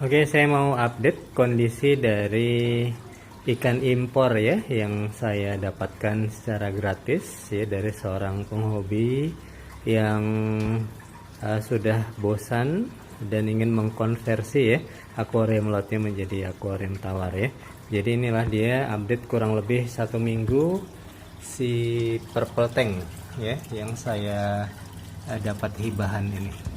Oke, saya mau update kondisi dari ikan impor ya yang saya dapatkan secara gratis ya dari seorang penghobi yang sudah bosan dan ingin mengkonversi ya akuarium lotnya menjadi akuarium tawar ya. Jadi inilah dia update kurang lebih 1 minggu si purple tank ya yang saya dapat hibahan ini.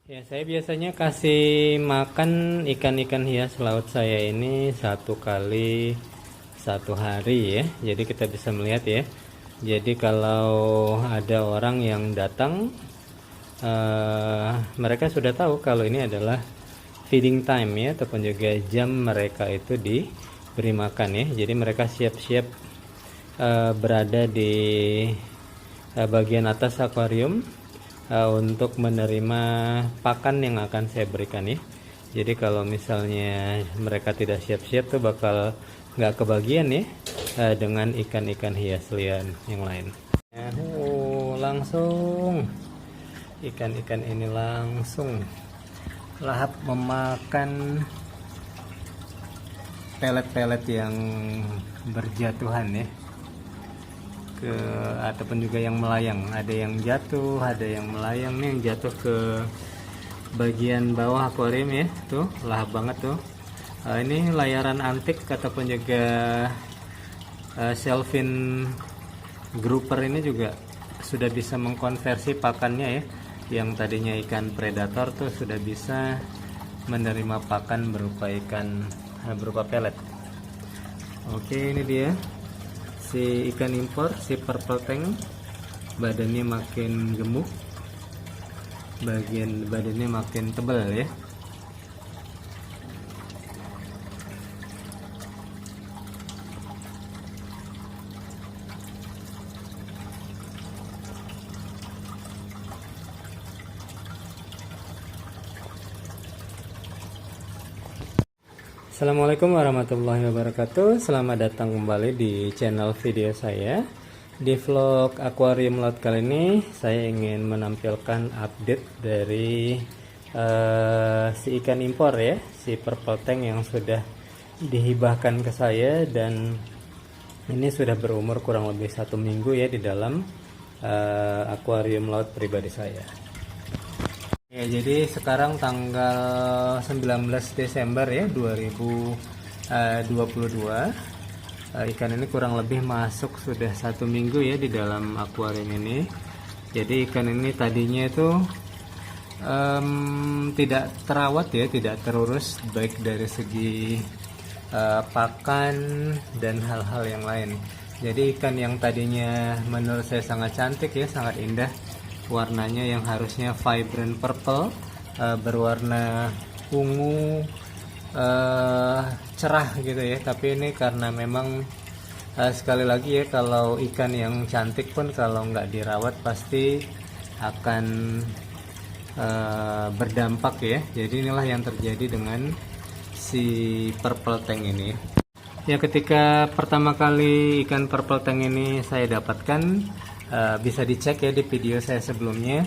Ya, saya biasanya kasih makan ikan-ikan hias laut saya ini 1 kali 1 hari ya. Jadi kita bisa melihat ya. Jadi kalau ada orang yang datang, mereka sudah tahu kalau ini adalah feeding time ya, ataupun juga jam mereka itu diberi makan ya. Jadi mereka siap-siap berada di bagian atas akuarium untuk menerima pakan yang akan saya berikan ya. Jadi kalau misalnya mereka tidak siap-siap tuh bakal nggak kebagian ya dengan ikan-ikan hias liar yang lain. Langsung ikan-ikan ini langsung lahap memakan pelet-pelet yang berjatuhan ya, ataupun juga yang melayang. Ada yang jatuh, ada yang melayang nih, yang jatuh ke bagian bawah akuarium ya. Tuh lahap banget tuh. Ini layaran antik ataupun juga shelfin grouper ini juga sudah bisa mengkonversi pakannya ya. Yang tadinya ikan predator tuh sudah bisa menerima pakan berupa pelet. Oke, ini dia si ikan impor, si purple tank. Badannya makin gemuk, bagian badannya makin tebal ya. Assalamualaikum warahmatullahi wabarakatuh. Selamat datang kembali di channel video saya. Di vlog akuarium laut kali ini saya ingin menampilkan update dari si ikan impor ya, si purple tank yang sudah dihibahkan ke saya, dan ini sudah berumur kurang lebih 1 minggu ya di dalam akuarium laut pribadi saya. Ya, jadi sekarang tanggal 19 Desember ya 2022. Ikan ini kurang lebih masuk sudah 1 minggu ya di dalam akuarium ini. Jadi ikan ini tadinya itu tidak terawat ya, tidak terurus baik dari segi pakan dan hal-hal yang lain. Jadi ikan yang tadinya menurut saya sangat cantik ya, sangat indah, warnanya yang harusnya vibrant purple, berwarna ungu, cerah gitu ya, tapi ini karena memang sekali lagi ya, kalau ikan yang cantik pun kalau nggak dirawat pasti akan berdampak ya. Jadi inilah yang terjadi dengan si purple tank ini ya. Ketika pertama kali ikan purple tank ini saya dapatkan, bisa dicek ya di video saya sebelumnya,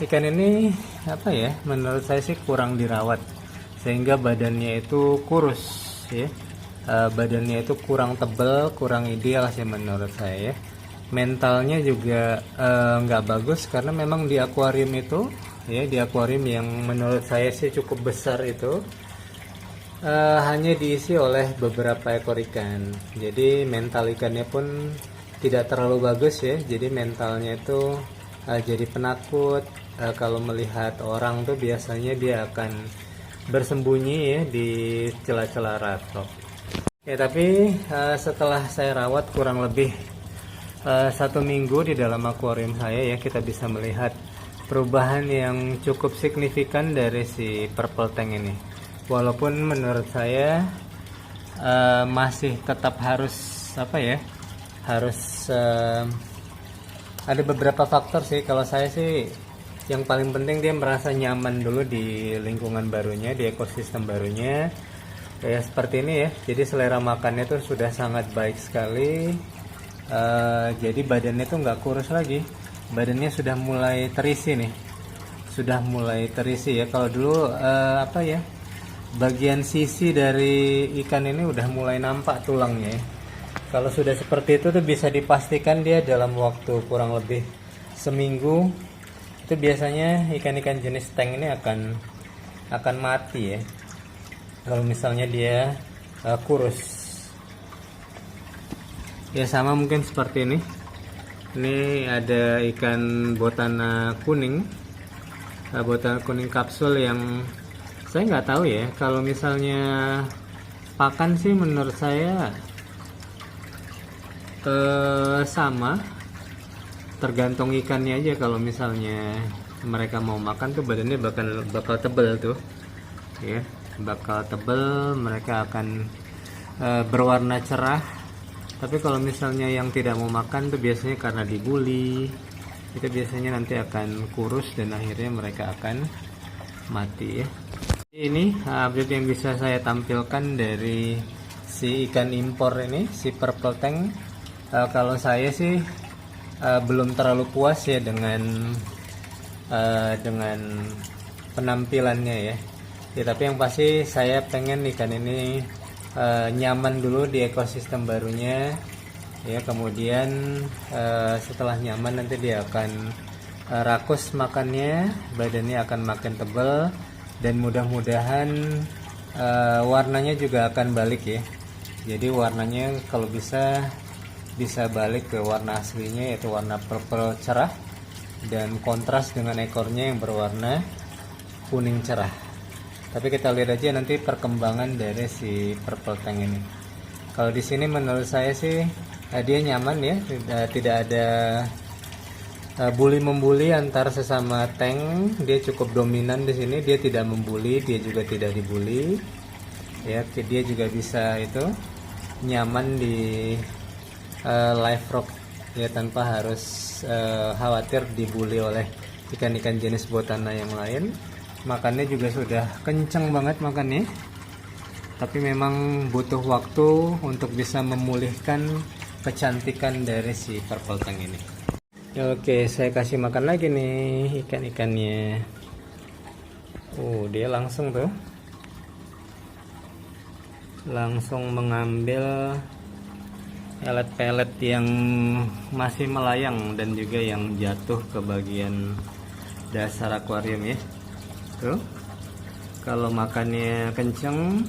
ikan ini apa ya, menurut saya sih kurang dirawat sehingga badannya itu kurus ya, badannya itu kurang tebal, kurang ideal sih menurut saya ya. Mentalnya juga nggak bagus karena memang di akuarium itu ya, di akuarium yang menurut saya sih cukup besar itu hanya diisi oleh beberapa ekor ikan. Jadi mental ikannya pun tidak terlalu bagus ya, jadi mentalnya itu jadi penakut. Kalau melihat orang tuh biasanya dia akan bersembunyi ya di celah-celah ratok ya. Tapi setelah saya rawat kurang lebih 1 minggu di dalam akuarium saya ya, kita bisa melihat perubahan yang cukup signifikan dari si purple tank ini. Walaupun menurut saya masih tetap harus apa ya, harus ada beberapa faktor sih. Kalau saya sih yang paling penting dia merasa nyaman dulu di lingkungan barunya, di ekosistem barunya ya, seperti ini ya. Jadi selera makannya tuh sudah sangat baik sekali. Jadi badannya tuh nggak kurus lagi, badannya sudah mulai terisi nih, sudah mulai terisi ya. Kalau dulu apa ya, bagian sisi dari ikan ini udah mulai nampak tulangnya ya. Kalau sudah seperti itu tuh bisa dipastikan dia dalam waktu kurang lebih seminggu itu biasanya ikan-ikan jenis tank ini akan mati ya, kalau misalnya dia kurus ya. Sama mungkin seperti ini ada ikan botana kuning, botana kuning kapsul yang saya nggak tahu ya, kalau misalnya pakan sih menurut saya sama, tergantung ikannya aja. Kalau misalnya mereka mau makan tuh badannya bakal tebel tuh ya, bakal tebel, mereka akan berwarna cerah. Tapi kalau misalnya yang tidak mau makan tuh biasanya karena dibully, itu biasanya nanti akan kurus dan akhirnya mereka akan mati ya. Ini update yang bisa saya tampilkan dari si ikan impor ini, si purple tank. Kalau saya sih belum terlalu puas ya dengan penampilannya ya. Tapi yang pasti saya pengen ikan ini nyaman dulu di ekosistem barunya ya. Kemudian setelah nyaman nanti dia akan rakus makannya, badannya akan makin tebal, dan mudah-mudahan warnanya juga akan balik ya. Jadi warnanya kalau bisa balik ke warna aslinya, yaitu warna purple cerah dan kontras dengan ekornya yang berwarna kuning cerah. Tapi kita lihat aja nanti perkembangan dari si purple tank ini. Kalau di sini menurut saya sih dia nyaman ya, tidak ada bully membuli antar sesama tank. Dia cukup dominan di sini, dia tidak membuli, dia juga tidak dibully ya. Dia juga bisa itu nyaman di live rock ya, tanpa harus khawatir dibully oleh ikan-ikan jenis botana yang lain. Makannya juga sudah kenceng banget makannya, tapi memang butuh waktu untuk bisa memulihkan kecantikan dari si purple tank ini. Oke, saya kasih makan lagi nih ikan-ikannya. Dia langsung tuh mengambil pelet-pelet yang masih melayang dan juga yang jatuh ke bagian dasar akuarium ya. Tuh, kalau makannya kenceng,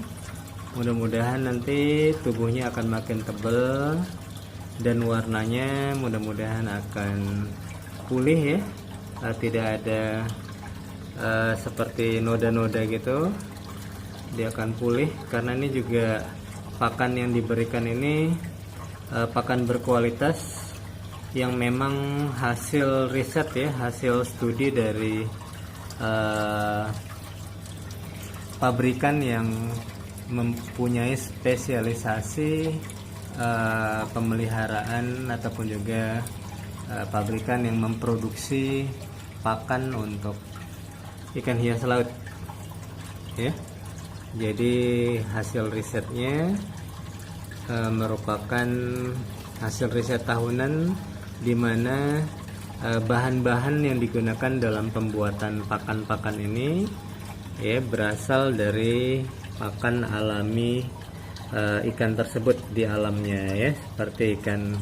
mudah-mudahan nanti tubuhnya akan makin tebal dan warnanya mudah-mudahan akan pulih ya. Tidak ada seperti noda-noda gitu. Dia akan pulih karena ini juga pakan yang diberikan ini pakan berkualitas yang memang hasil riset ya, hasil studi dari pabrikan yang mempunyai spesialisasi pemeliharaan ataupun juga pabrikan yang memproduksi pakan untuk ikan hias laut ya. Jadi hasil risetnya merupakan hasil riset tahunan di mana bahan-bahan yang digunakan dalam pembuatan pakan-pakan ini ya berasal dari pakan alami ikan tersebut di alamnya ya. Seperti ikan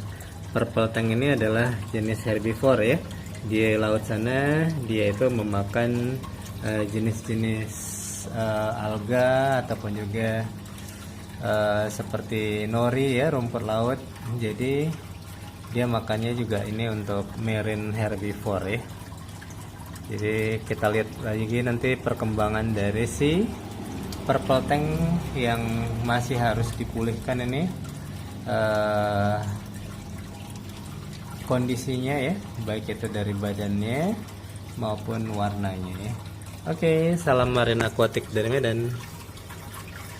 purple tank ini adalah jenis herbivore ya. Di laut sana dia itu memakan jenis-jenis alga ataupun juga seperti nori ya, rumput laut. Jadi dia makannya juga ini untuk marine herbivore ya. Jadi kita lihat lagi nanti perkembangan dari si purple tank yang masih harus dipulihkan ini kondisinya ya, baik itu dari badannya maupun warnanya ya. Oke, salam marine aquatic dari Medan.